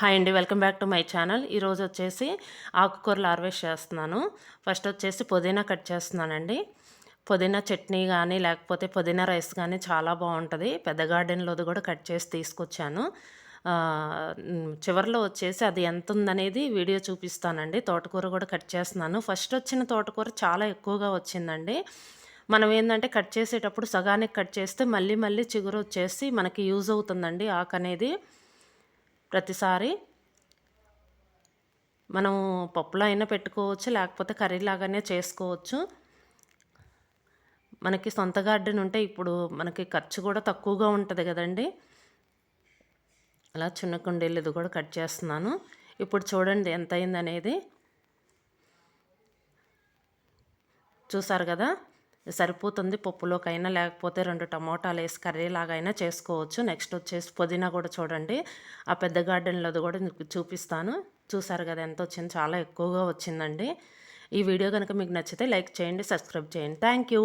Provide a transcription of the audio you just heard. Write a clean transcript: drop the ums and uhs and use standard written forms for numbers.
Hi అండి. Welcome back to my channel. ఈరోజు వచ్చేసి ఆకుకూరలు హార్వెస్ట్ చేస్తున్నాను. ఫస్ట్ వచ్చేసి పుదీనా కట్ చేస్తున్నానండి. పుదీనా చట్నీ కానీ లేకపోతే పుదీనా రైస్ కానీ చాలా బాగుంటుంది. పెద్ద గార్డెన్లోది కూడా కట్ చేసి తీసుకొచ్చాను. చివరిలో వచ్చేసి అది ఎంత ఉందనేది వీడియో చూపిస్తానండి. తోటకూర కూడా కట్ చేస్తున్నాను. ఫస్ట్ వచ్చిన తోటకూర చాలా ఎక్కువగా వచ్చిందండి. మనం ఏంటంటే కట్ చేసేటప్పుడు సగానికి కట్ చేస్తే మళ్ళీ మళ్ళీ చిగురు వచ్చేసి మనకి యూజ్ అవుతుందండి ఆకు అనేది. ప్రతిసారి మనం పప్పులో అయినా పెట్టుకోవచ్చు, లేకపోతే కర్రీ లాగానే చేసుకోవచ్చు. మనకి సొంత గార్డెన్ ఉంటే ఇప్పుడు మనకి ఖర్చు కూడా తక్కువగా ఉంటుంది కదండి. అలా చిన్న కుండీలు ఇది కూడా కట్ చేస్తున్నాను. ఇప్పుడు చూడండి ఎంత అయిందనేది. చూసారు కదా, సరిపోతుంది. పప్పులోకైనా లేకపోతే 2 టమోటాలు వేసి కర్రీ లాగైనా చేసుకోవచ్చు. నెక్స్ట్ వచ్చేసి పుదీనా కూడా చూడండి, ఆ పెద్ద గార్డెన్లోది కూడా మీకు చూపిస్తాను. చూసారు కదా ఎంత వచ్చింది, చాలా ఎక్కువగా వచ్చిందండి. ఈ వీడియో కనుక మీకు నచ్చితే లైక్ చేయండి, సబ్స్క్రైబ్ చేయండి. Thank you.